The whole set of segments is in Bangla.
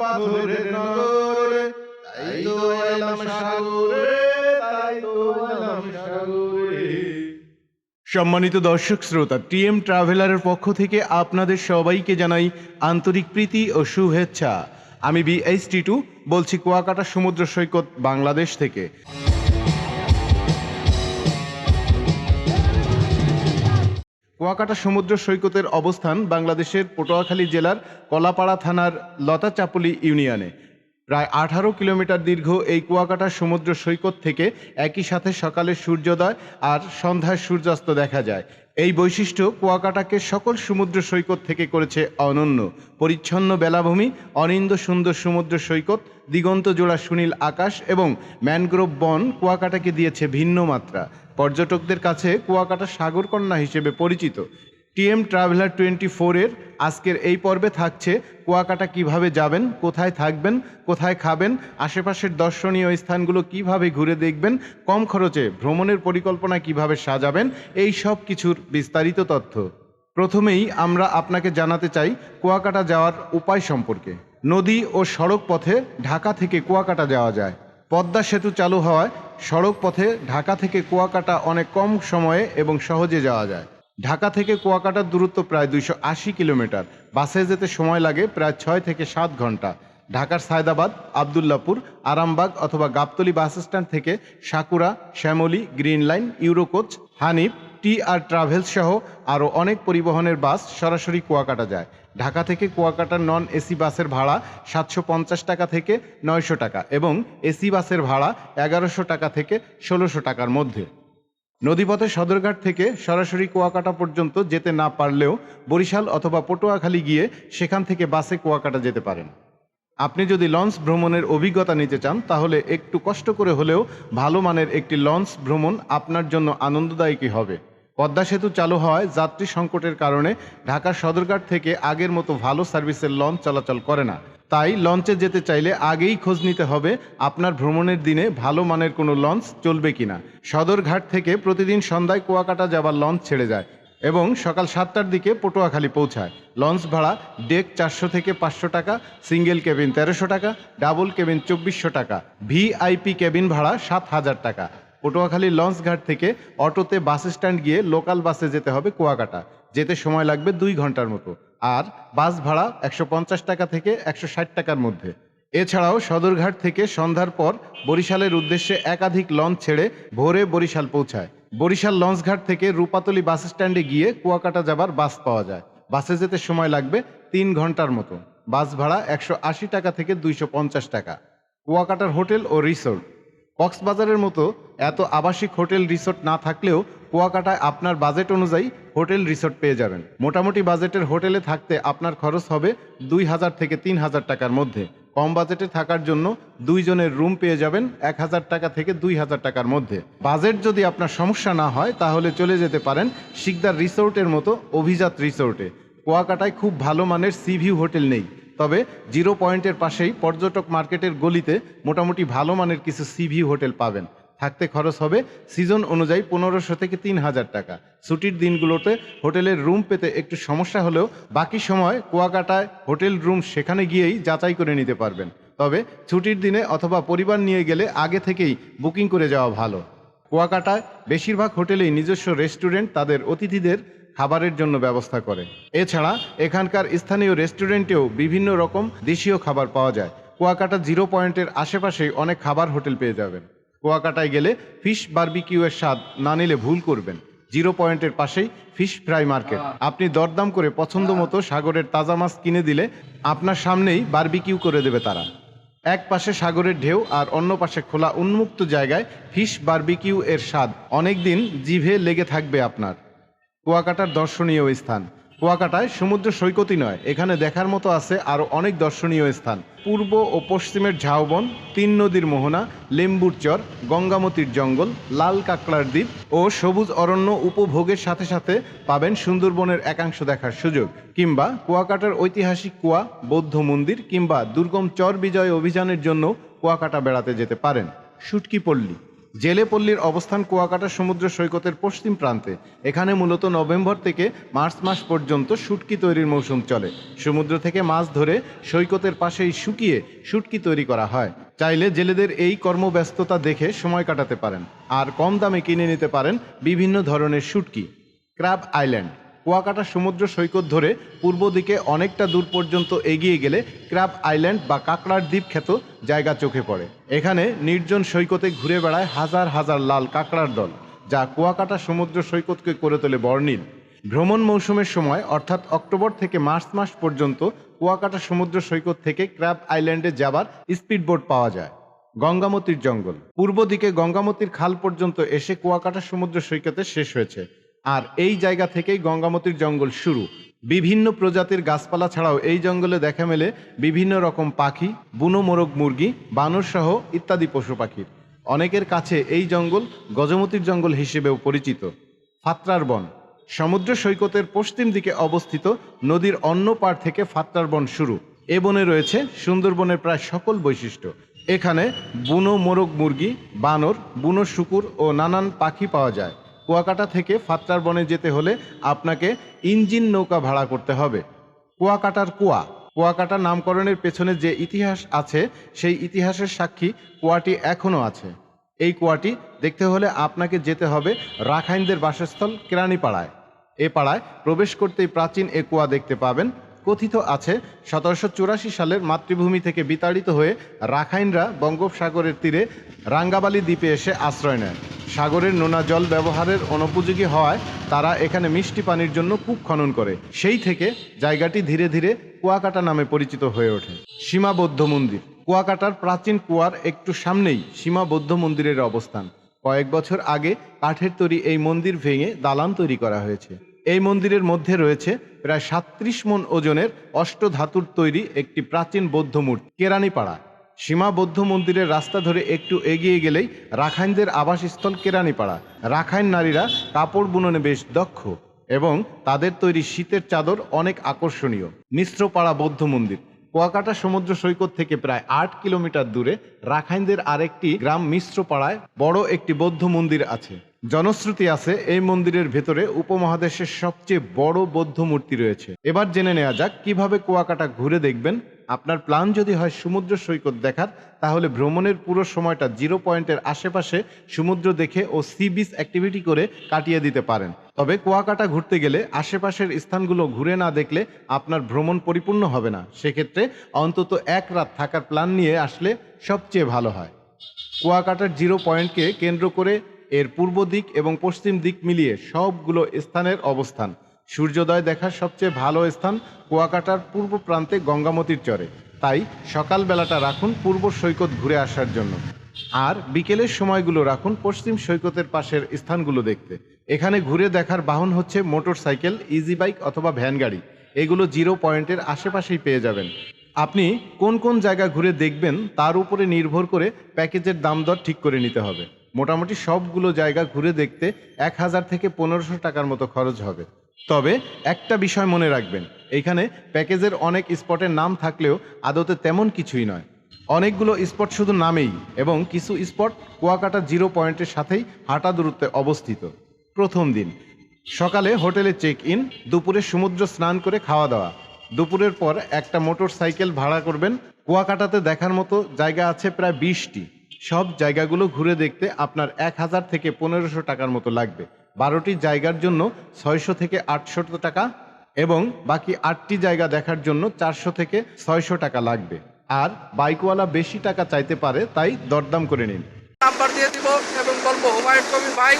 পাথরের নগরে, তাই তো এলাম সাগরে, তাই তো এলাম সাগরে। সম্মানিত দর্শক শ্রোতা, টিএম ট্রাভেলারের পক্ষ থেকে আপনাদের সবাইকে জানাই আন্তরিক প্রীতি ও শুভেচ্ছা। আমি BH2 বলছি কুয়াকাটা সমুদ্র সৈকত, বাংলাদেশ থেকে। কুয়াকাটা সমুদ্র সৈকতের অবস্থান বাংলাদেশের পটুয়াখালী জেলার কলাপাড়া থানার লতাচাপলি ইউনিয়নে। প্রায় 18 কিলোমিটার দীর্ঘ এই কুয়াকাটা সমুদ্র সৈকত থেকে একই সাথে সকালে সূর্যোদয় আর সন্ধ্যায় সূর্যাস্ত দেখা যায়। এই বৈশিষ্ট্য কুয়াকাটাকে সকল সমুদ্র সৈকত থেকে করেছে অনন্য। পরিচ্ছন্ন বেলাভূমি, অনিন্দ সুন্দর সমুদ্র সৈকত, দিগন্ত জোড়া সুনীল আকাশ এবং ম্যানগ্রোভ বন কুয়াকাটাকে দিয়েছে ভিন্ন মাত্রা। পর্যটকদের কাছে কুয়াকাটা সাগরকন্যা হিসেবে পরিচিত। টিএম ট্রাভেলার 24-এর আজকের এই পর্বে থাকছে কুয়াকাটা কিভাবে যাবেন, কোথায় থাকবেন, কোথায় খাবেন, আশেপাশের দর্শনীয় স্থানগুলো কিভাবে ঘুরে দেখবেন, কম খরচে ভ্রমণের পরিকল্পনা কিভাবে সাজাবেন, এই সব কিছুর বিস্তারিত তথ্য। প্রথমেই আমরা আপনাকে জানাতে চাই কুয়াকাটা যাওয়ার উপায় সম্পর্কে। নদী ও সড়ক পথে ঢাকা থেকে কুয়াকাটা যাওয়া যায়। পদ্মা সেতু চালু হওয়ায় সড়ক পথে ঢাকা থেকে কুয়াকাটা অনেক কম সময়ে এবং সহজে যাওয়া যায়। ঢাকা থেকে কুয়াকাটার দূরত্ব প্রায় 280 কিলোমিটার। বাসে যেতে সময় লাগে প্রায় 6 থেকে 7 ঘন্টা। ঢাকার সায়দাবাদ, আবদুল্লাপুর, আরামবাগ অথবা গাবতলী বাস স্ট্যান্ড থেকে Sakura, Shyamoli, green line, Eurocoach, Hanif, TR travels সহ আরও অনেক পরিবহনের বাস সরাসরি কুয়াকাটা যায়। ঢাকা থেকে কুয়াকাটার নন এসি বাসের ভাড়া 750 টাকা থেকে 900 টাকা এবং এসি বাসের ভাড়া 1100 টাকা থেকে 1600 টাকার মধ্যে। নদীপথে সদরঘাট থেকে সরাসরি কুয়াকাটা পর্যন্ত যেতে না পারলেও বরিশাল অথবা পটুয়াখালী গিয়ে সেখান থেকে বাসে কুয়াকাটা যেতে পারেন। আপনি যদি লঞ্চ ভ্রমণের অভিজ্ঞতা নিতে চান তাহলে একটু কষ্ট করে হলেও ভালো মানের একটি লঞ্চ ভ্রমণ আপনার জন্য আনন্দদায়কই হবে। পদ্মা সেতু চালু হওয়ায় যাত্রী সংকটের কারণে ঢাকার সদরঘাট থেকে আগের মতো ভালো সার্ভিসের লঞ্চ চলাচল করে না। তাই লঞ্চে যেতে চাইলে আগেই খোঁজ নিতে হবে আপনার ভ্রমণের দিনে ভালো মানের কোনো লঞ্চ চলবে কিনা। সদরঘাট থেকে প্রতিদিন সন্ধ্যায় কুয়াকাটা যাবার লঞ্চ ছেড়ে যায় এবং সকাল 7টার দিকে পটুয়াখালী পৌঁছায়। লঞ্চ ভাড়া ডেক 400 থেকে 500 টাকা, সিঙ্গেল কেবিন 1300 টাকা, ডাবল কেবিন 2400 টাকা, VIP কেবিন ভাড়া 7000 টাকা। পটুয়াখালী লঞ্চ ঘাট থেকে অটোতে বাস স্ট্যান্ড গিয়ে লোকাল বাসে যেতে হবে কুয়াকাটা। যেতে সময় লাগবে 2 ঘন্টার মতো। আর বাস ভাড়া 150 টাকা থেকে 160 টাকার মধ্যে। এছাড়াও সদরঘাট থেকে সন্ধ্যার পর বরিশালের উদ্দেশ্যে একাধিক লঞ্চ ছেড়ে ভোরে বরিশাল পৌঁছায়। বরিশাল লঞ্চঘাট থেকে রূপাতলী বাস স্ট্যান্ডে গিয়ে কুয়াকাটা যাবার বাস পাওয়া যায়। বাসে যেতে সময় লাগবে 3 ঘন্টার মতো। বাস ভাড়া 180 টাকা থেকে 250 টাকা। কুয়াকাটার হোটেল ও রিসোর্ট। কক্সবাজারের মতো এত আবাসিক হোটেল রিসোর্ট না থাকলেও কুয়াকাটায় আপনার বাজেট অনুযায়ী হোটেল রিসোর্ট পেয়ে যাবেন। মোটামুটি বাজেটের হোটেলে থাকতে আপনার খরচ হবে 2000 থেকে 3000 টাকার মধ্যে। কম বাজেটে থাকার জন্য 2 জনের রুম পেয়ে যাবেন 1000 টাকা থেকে 2000 টাকার মধ্যে। বাজেট যদি আপনার সমস্যা না হয় তাহলে চলে যেতে পারেন শিকদার রিসোর্টের মতো অভিজাত রিসোর্টে। কুয়াকাটায় খুব ভালো মানের সি ভিউ হোটেল নেই, তবে 0 পয়েন্টের পাশেই পর্যটক মার্কেটের গলিতে মোটামুটি ভালো মানের কিছু সি ভিউ হোটেল পাবেন। থাকতে খরচ হবে সিজন অনুযায়ী 1500 থেকে 3000 টাকা। ছুটির দিনগুলোতে হোটেলের রুম পেতে একটু সমস্যা হলেও বাকি সময় কুয়াকাটায় হোটেল রুম সেখানে গিয়েই যাচাই করে নিতে পারবেন। তবে ছুটির দিনে অথবা পরিবার নিয়ে গেলে আগে থেকেই বুকিং করে যাওয়া ভালো। কুয়াকাটায় বেশিরভাগ হোটেলেই নিজস্ব রেস্টুরেন্ট তাদের অতিথিদের খাবারের জন্য ব্যবস্থা করে। এছাড়া এখানকার স্থানীয় রেস্টুরেন্টেও বিভিন্ন রকম দেশীয় খাবার পাওয়া যায়। কুয়াকাটা 0 পয়েন্টের আশেপাশেই অনেক খাবার হোটেল পেয়ে যাবেন। কুয়াকাটায় গেলে ফিশ বারবিকিউয়ের স্বাদ না নিলে ভুল করবেন। 0 পয়েন্টের পাশেই ফিশ ফ্রাই মার্কেট। আপনি দরদাম করে পছন্দ মতো সাগরের তাজা মাছ কিনে দিলে আপনার সামনেই বারবিকিউ করে দেবে তারা। এক পাশে সাগরের ঢেউ আর অন্য পাশে খোলা উন্মুক্ত জায়গায় ফিশ বারবিকিউ এর স্বাদ অনেক দিন জিভে লেগে থাকবে আপনার। কুয়াকাটার দর্শনীয় স্থান। কুয়াকাটায় সমুদ্র সৈকতই নয়, এখানে দেখার মতো আছে আরও অনেক দর্শনীয় স্থান। পূর্ব ও পশ্চিমের ঝাউবন, 3 নদীর মোহনা, লেম্বুর চর, গঙ্গামতির জঙ্গল, লাল কাঁকড়ার দ্বীপ ও সবুজ অরণ্য উপভোগের সাথে সাথে পাবেন সুন্দরবনের একাংশ দেখার সুযোগ। কিংবা কুয়াকাটার ঐতিহাসিক কুয়া, বৌদ্ধ মন্দির কিংবা দুর্গম চর বিজয় অভিযানের জন্য কুয়াকাটা বেড়াতে যেতে পারেন। শুটকি পল্লী। জেলেপল্লীর অবস্থান কুয়াকাটা সমুদ্র সৈকতের পশ্চিম প্রান্তে। এখানে মূলত নভেম্বর থেকে মার্চ মাস পর্যন্ত শুটকি তৈরির মৌসুম চলে। সমুদ্র থেকে মাছ ধরে সৈকতের পাশেই শুকিয়ে শুটকি তৈরি করা হয়। চাইলে জেলেদের এই কর্মব্যস্ততা দেখে সময় কাটাতে পারেন আর কম দামে কিনে নিতে পারেন বিভিন্ন ধরনের শুটকি। Crab island. কুয়াকাটা সমুদ্র সৈকত ধরে পূর্ব দিকে অনেকটা দূর পর্যন্ত এগিয়ে গেলে ক্র্যাব আইল্যান্ড বা কাঁকড়ার দ্বীপ খ্যাত জায়গা চোখে পড়ে। এখানে নির্জন সৈকতে ঘুরে বেড়ায় হাজার হাজার লাল কাঁকড়ার দল, যা কুয়াকাটা সমুদ্র সৈকতকে করে তোলে বর্ণিল। ভ্রমণ মৌসুমের সময় অর্থাৎ অক্টোবর থেকে মার্চ মাস পর্যন্ত কুয়াকাটা সমুদ্র সৈকত থেকে ক্র্যাব আইল্যান্ডে যাবার স্পিডবোট পাওয়া যায়। গঙ্গামতির জঙ্গল। পূর্ব দিকে গঙ্গামতির খাল পর্যন্ত এসে কুয়াকাটা সমুদ্র সৈকতে শেষ হয়েছে, আর এই জায়গা থেকেই গঙ্গামতির জঙ্গল শুরু। বিভিন্ন প্রজাতির গাছপালা ছাড়াও এই জঙ্গলে দেখা মেলে বিভিন্ন রকম পাখি, বুনো মোরগ মুরগি, বানর সহ ইত্যাদি পশু পাখির। অনেকের কাছে এই জঙ্গল গজমতির জঙ্গল হিসেবেও পরিচিত। ফাত্রার বন। সমুদ্র সৈকতের পশ্চিম দিকে অবস্থিত নদীর অন্য পাড় থেকে ফাত্রার বন শুরু। এ বনে রয়েছে সুন্দরবনের প্রায় সকল বৈশিষ্ট্য। এখানে বুনো মোরগ মুরগি, বানর, বুনো শুকুর ও নানান পাখি পাওয়া যায়। কুয়াকাটা থেকে ফাত্রার বনে যেতে হলে আপনাকে ইঞ্জিন নৌকা ভাড়া করতে হবে। কুয়াকাটার কুয়া। কুয়াকাটার নামকরণের পেছনে যে ইতিহাস আছে সেই ইতিহাসের সাক্ষী কুয়াটি এখনও আছে। এই কুয়াটি দেখতে হলে আপনাকে যেতে হবে রাখাইনদের বাসস্থল কেরানীপাড়ায়। এ পাড়ায় প্রবেশ করতেই প্রাচীন এ কুয়া দেখতে পাবেন। কথিত আছে 1784 সালের মাতৃভূমি থেকে বিতাড়িত হয়ে রাখাইনরা বঙ্গোপসাগরের তীরে রাঙ্গাবালি দ্বীপে এসে আশ্রয় নেয়। সাগরের নোনা জল ব্যবহারের অনুপযোগী হওয়ায় তারা এখানে মিষ্টি পানির জন্য কূপ খনন করে। সেই থেকে জায়গাটি ধীরে ধীরে কুয়াকাটা নামে পরিচিত হয়ে ওঠে। সীমা বৌদ্ধ মন্দির। কুয়াকাটার প্রাচীন কুয়ার একটু সামনেই সীমা বৌদ্ধ মন্দিরের অবস্থান। কয়েক বছর আগে কাঠের তৈরি এই মন্দির ভেঙে দালান তৈরি করা হয়েছে। এই মন্দিরের মধ্যে রয়েছে প্রায় 37 মণ ওজনের অষ্টধাতুর তৈরি একটি প্রাচীন বৌদ্ধ মূর্তি। কেরানীপাড়া। সীমা বৌদ্ধ মন্দিরের রাস্তা ধরে একটু এগিয়ে গেলেই রাখাইনদের আবাসস্থল কেরানীপাড়া। রাখাইন নারীরা কাপড় বুননে বেশ দক্ষ এবং তাদের তৈরি শীতের চাদর অনেক আকর্ষণীয়। মিশ্রপাড়া বৌদ্ধ মন্দির। কুয়াকাটা সমুদ্র সৈকত থেকে প্রায় 8 কিলোমিটার দূরে রাখাইনদের আরেকটি গ্রাম মিশ্রপাড়ায় বড় একটি বৌদ্ধ মন্দির আছে। জনশ্রুতি আছে এই মন্দিরের ভেতরে উপমহাদেশের সবচেয়ে বড় বৌদ্ধ মূর্তি রয়েছে। এবার জেনে নেওয়া যাক কিভাবে কুয়াকাটা ঘুরে দেখবেন। আপনার প্ল্যান যদি হয় সমুদ্র সৈকত দেখার, তাহলে ভ্রমণের পুরো সময়টা 0 পয়েন্টের আশেপাশে সমুদ্র দেখে ও সি বিচ অ্যাক্টিভিটি করে কাটিয়ে দিতে পারেন। তবে কুয়াকাটা ঘুরতে গেলে আশেপাশের স্থানগুলো ঘুরে না দেখলে আপনার ভ্রমণ পরিপূর্ণ হবে না। সেক্ষেত্রে অন্তত 1 রাত থাকার প্ল্যান নিয়ে আসলে সবচেয়ে ভালো হয়। কুয়াকাটার 0 পয়েন্টকে কেন্দ্র করে এর পূর্ব দিক এবং পশ্চিম দিক মিলিয়ে সবগুলো স্থানের অবস্থান। সূর্যোদয় দেখার সবচেয়ে ভালো স্থান কুয়াকাটার পূর্ব প্রান্তে গঙ্গামতির চরে। তাই সকালবেলাটা রাখুন পূর্ব সৈকত ঘুরে আসার জন্য, আর বিকেলের সময়গুলো রাখুন পশ্চিম সৈকতের পাশের স্থানগুলো দেখতে। এখানে ঘুরে দেখার বাহন হচ্ছে মোটর সাইকেল, ইজি বাইক অথবা ভ্যান গাড়ি। এগুলো 0 পয়েন্টের আশেপাশেই পেয়ে যাবেন। আপনি কোন কোন জায়গা ঘুরে দেখবেন তার উপরে নির্ভর করে প্যাকেজের দাম দর ঠিক করে নিতে হবে। মোটামুটি সবগুলো জায়গা ঘুরে দেখতে 1000 থেকে 1500 টাকার মতো খরচ হবে। তবে একটা বিষয় মনে রাখবেন, এইখানে প্যাকেজের অনেক স্পটের নাম থাকলেও আদতে তেমন কিছুই নয়। অনেকগুলো স্পট শুধু নামেই, এবং কিছু স্পট কুয়াকাটা 0 পয়েন্টের সাথেই হাঁটা দূরত্বে অবস্থিত। প্রথম দিন সকালে হোটেলে চেক ইন, দুপুরে সমুদ্র স্নান করে খাওয়া দাওয়া। দুপুরের পর একটা মোটর সাইকেল ভাড়া করবেন। কুয়াকাটাতে দেখার মতো জায়গা আছে প্রায় 20টি। সব জায়গাগুলো ঘুরে দেখতে আপনার 1000 থেকে 1500 টাকার মতো লাগবে। 12টি জায়গার জন্য 600 থেকে 800 টাকা এবং বাকি 8টি জায়গা দেখার জন্য 400 থেকে 600 টাকা লাগবে। আর বাইকওয়ালা বেশি টাকা চাইতে পারে, তাই দরদাম করে নিন। নাম্বার দিয়ে দিব এবং বলবো হুমায়ুন কবির ভাই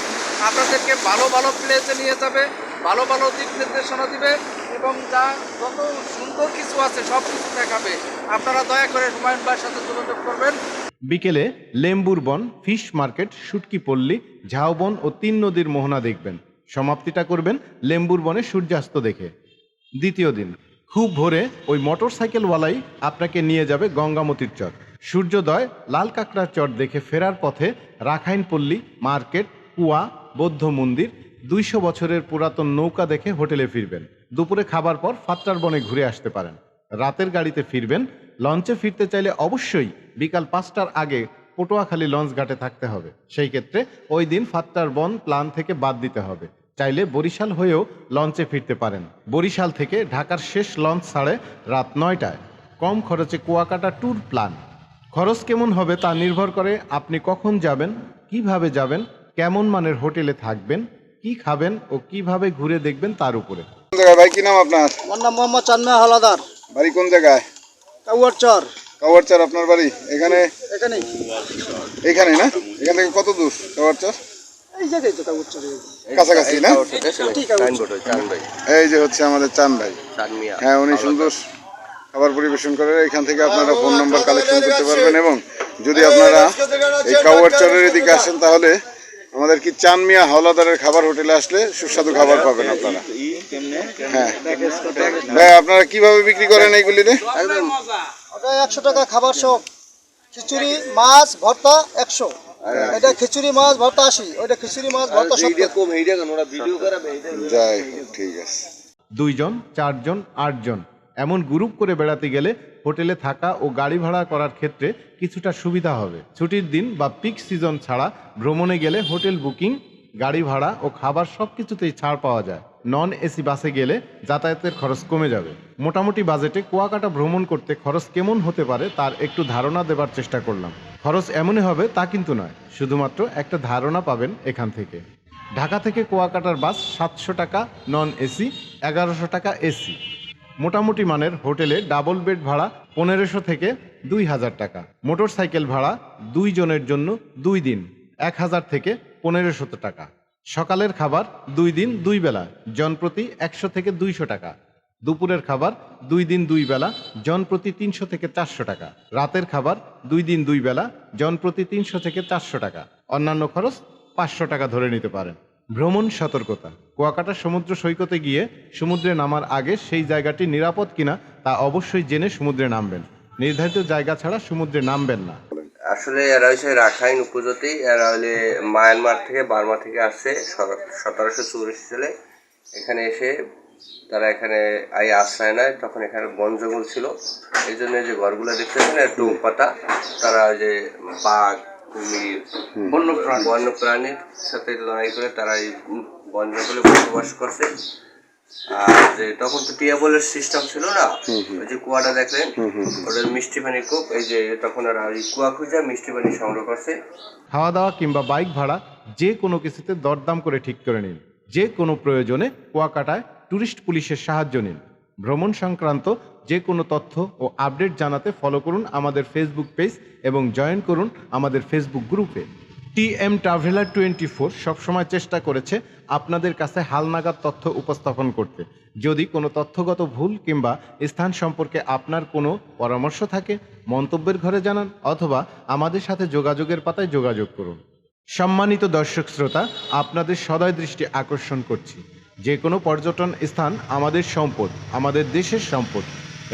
আপনাদেরকে ভালো ভালো প্লেসে নিয়ে যাবে, ভালো ভালো দিক নির্দেশনা দিবে এবং যা যত সুন্দর কিছু আছে সব কিছু দেখাবে। আপনারা দয়া করে হুমায়ুন ভাইয়ের সাথে যোগাযোগ করবেন। বিকেলে লেম্বুর বন, ফিশ মার্কেট, শুটকি পল্লী, ঝাউবন ও 3 নদীর মোহনা দেখবেন। সমাপ্তিটা করবেন লেম্বুর বনে সূর্যাস্ত দেখে। দ্বিতীয় দিন খুব ভোরে ওই মোটর সাইকেলওয়ালাই আপনাকে নিয়ে যাবে গঙ্গামতির চর। সূর্যোদয় লাল কাঁকড়ার চর দেখে ফেরার পথে রাখাইন পল্লী, মার্কেট, কুয়া, বৌদ্ধ মন্দির, 200 বছরের পুরাতন নৌকা দেখে হোটেলে ফিরবেন। দুপুরে খাবার পর ফাত্রার বনে ঘুরে আসতে পারেন। রাতের গাড়িতে ফিরবেন। লঞ্চে ফিরতে চাইলে অবশ্যই বিকাল 5টার আগে পটুয়াখালী লঞ্চ ঘাটে থাকতে হবে। সেই ক্ষেত্রে ওই দিন ফাত্তার বন প্ল্যান থেকে বাদ দিতে হবে। চাইলে বরিশাল হয়েও লঞ্চে ফিরতে পারেন। বরিশাল থেকে ঢাকার শেষ লঞ্চ ছাড়ে রাত 9টায়। কম খরচে কুয়াকাটা ট্যুর প্ল্যান। খরচ কেমন হবে তা নির্ভর করে আপনি কখন যাবেন, কিভাবে যাবেন, কেমন মানের হোটেলে থাকবেন, কি খাবেন ও কিভাবে ঘুরে দেখবেন তার উপরে। কোন জায়গায় ভাই, কি নাম আপনার? আমার নাম মোহাম্মদ চানমিয়া হাওলাদার, বাড়ি কোন জায়গায়? কাউয়ারচর। কাওয়ারচর আপনার বাড়ি? এখানে এখানেই, এখানে না? এখান থেকে কত দূর কাওয়ারচর? এই জায়গায় তো কাউয়ারচর, কাছাকাছি না? ঠিক আছে। এই যে হচ্ছে আমাদের চান ভাই। হ্যাঁ, উনি সুন্দর খাবার পরিবেশন করে। এখান থেকে আপনারা ফোন নাম্বার কালেকশন করতে পারবেন এবং যদি আপনারা এই কাওয়ারচরের এদিকে আসেন তাহলে আমাদের কি চান মিয়া হাওলাদারের খাবার হোটেলে আসলে সুস্বাদু খাবার পাবেন আপনারা। হ্যাঁ ভাই, আপনারা কিভাবে বিক্রি করেন এইগুলি রে? ওটা 100 টাকা খাবার সব। খিচুড়ি মাছ ভর্তা 100, এটা খিচুড়ি মাছ ভর্তা 80, ওইটা খিচুড়ি মাছ ভর্তা 70। যাই হোক, ঠিক আছে। 2 জন, 4 জন, 8 জন এমন গ্রুপ করে বেড়াতে গেলে হোটেলে থাকা ও গাড়ি ভাড়া করার ক্ষেত্রে কিছুটা সুবিধা হবে। ছুটির দিন বা পিক সিজন ছাড়া ভ্রমণে গেলে হোটেল বুকিং, গাড়ি ভাড়া ও খাবার সব কিছুতেই ছাড় পাওয়া যায়। নন এসি বাসে গেলে যাতায়াতের খরচ কমে যাবে। মোটামুটি বাজেটে কুয়াকাটা ভ্রমণ করতে খরচ কেমন হতে পারে তার একটু ধারণা দেবার চেষ্টা করলাম। খরচ এমনই হবে তা কিন্তু নয়, শুধুমাত্র একটা ধারণা পাবেন এখান থেকে। ঢাকা থেকে কুয়াকাটার বাস 700 টাকা নন এসি, 1100 টাকা এসি। মোটামুটি মানের হোটেলে ডাবল বেড ভাড়া 1500 থেকে 2000 টাকা। মোটর সাইকেল ভাড়া 2 জনের জন্য 2 দিন 1000 থেকে 1500 টাকা। সকালের খাবার 2 দিন 2 বেলা জনপ্রতি 100 থেকে 200 টাকা। দুপুরের খাবার 2 দিন 2 বেলা জনপ্রতি 300 থেকে 400 টাকা। রাতের খাবার 2 দিন 2 বেলা জনপ্রতি 300 থেকে 400 টাকা। অন্যান্য খরচ 500 টাকা ধরে নিতে পারেন। ভ্রমণ সতর্কতা: কুয়াকাটা সমুদ্র সৈকতে গিয়ে সমুদ্রে নামার আগে সেই জায়গাটি নিরাপদ কিনা তা অবশ্যই জেনে সমুদ্রে নামবেন। নির্ধারিত জায়গা ছাড়া সমুদ্রে নামবেন না। আসলে এরা হচ্ছে রাখাইন উপজাতি। এরা হলে মায়ানমার থেকে, বার্মা থেকে আসছে 1784 সালে। এখানে এসে তারা এখানে আশ্রয় নেয়। তখন এখানে বন জঙ্গল ছিল, এই জন্য যে ঘরগুলো দেখতেছেন টুম পাতা। তারা যে বাঘ, কুমির, বন্য প্রাণীর সাথে লড়াই করে তারা এই বন জঙ্গলে বসবাস করছে। আর যে তখন তো টিয়াবলের সিস্টেম ছিল না, ওই যে কুয়াটা দেখলেন ওটার মিষ্টি পানি কূপ, এই যে তখন ওরা ওই কুয়া খুঁজে মিষ্টি পানি সংগ্রহ করছে। খাওয়া দাওয়া কিংবা বাইক ভাড়া যে কোনো কিছুতে দরদাম করে ঠিক করে নিন। যে কোনো প্রয়োজনে কুয়াকাটায় ট্যুরিস্ট পুলিশের সাহায্য নিন। ভ্রমণ সংক্রান্ত যে কোনো তথ্য ও আপডেট জানাতে ফলো করুন আমাদের ফেসবুক পেজ এবং জয়েন করুন আমাদের ফেসবুক গ্রুপে। TM ট্রাভেলার 24 সবসময় চেষ্টা করেছে আপনাদের কাছে হালনাগাদ তথ্য উপস্থাপন করতে। যদি কোনো তথ্যগত ভুল কিংবা স্থান সম্পর্কে আপনার কোনো পরামর্শ থাকে, মন্তব্যের ঘরে জানান অথবা আমাদের সাথে যোগাযোগের পাতায় যোগাযোগ করুন। সম্মানিত দর্শক শ্রোতা, আপনাদের সদয় দৃষ্টি আকর্ষণ করছি, যে কোনো পর্যটন স্থান আমাদের সম্পদ, আমাদের দেশের সম্পদ।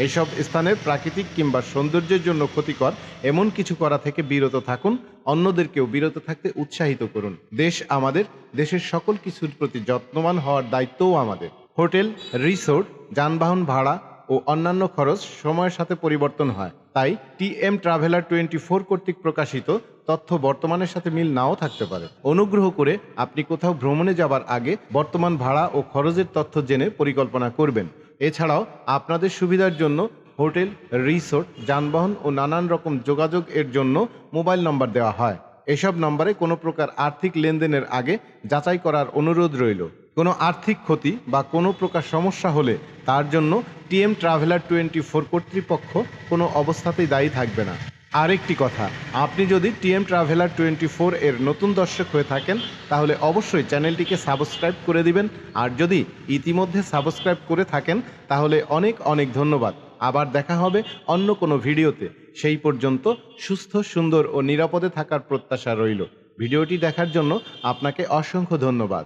এইসব স্থানের প্রাকৃতিক কিংবা সৌন্দর্যের জন্য ক্ষতিকর এমন কিছু করা থেকে বিরত থাকুন। অন্যদেরকেও বিরত থাকতে উৎসাহিত করুন। দেশ আমাদের, দেশের সকল কিছুর প্রতি যত্নবান হওয়ার দায়িত্বও আমাদের। হোটেল, রিসোর্ট, যানবাহন ভাড়া ও অন্যান্য খরচ সময়ের সাথে পরিবর্তন হয়। তাই TM ট্রাভেলার 24 কর্তৃক প্রকাশিত তথ্য বর্তমানের সাথে মিল নাও থাকতে পারে। অনুগ্রহ করে আপনি কোথাও ভ্রমণে যাবার আগে বর্তমান ভাড়া ও খরচের তথ্য জেনে পরিকল্পনা করবেন। এছাড়াও আপনাদের সুবিধার জন্য হোটেল, রিসোর্ট, যানবাহন ও নানান রকম যোগাযোগ এর জন্য মোবাইল নম্বর দেওয়া হয়। এসব নম্বরে কোনো প্রকার আর্থিক লেনদেনের আগে যাচাই করার অনুরোধ রইল। কোনো আর্থিক ক্ষতি বা কোনো প্রকার সমস্যা হলে তার জন্য TM ট্রাভেলার 24 কর্তৃপক্ষ কোনো অবস্থাতেই দায়ী থাকবে না। আরেকটি কথা, আপনি যদি TM ট্রাভেলার 24 এর নতুন দর্শক হয়ে থাকেন তাহলে অবশ্যই চ্যানেলটিকে সাবস্ক্রাইব করে দিবেন। আর যদি ইতিমধ্যে সাবস্ক্রাইব করে থাকেন তাহলে অনেক অনেক ধন্যবাদ। আবার দেখা হবে অন্য কোনো ভিডিওতে। সেই পর্যন্ত সুস্থ, সুন্দর ও নিরাপদে থাকার প্রত্যাশা রইল। ভিডিওটি দেখার জন্য আপনাকে অসংখ্য ধন্যবাদ।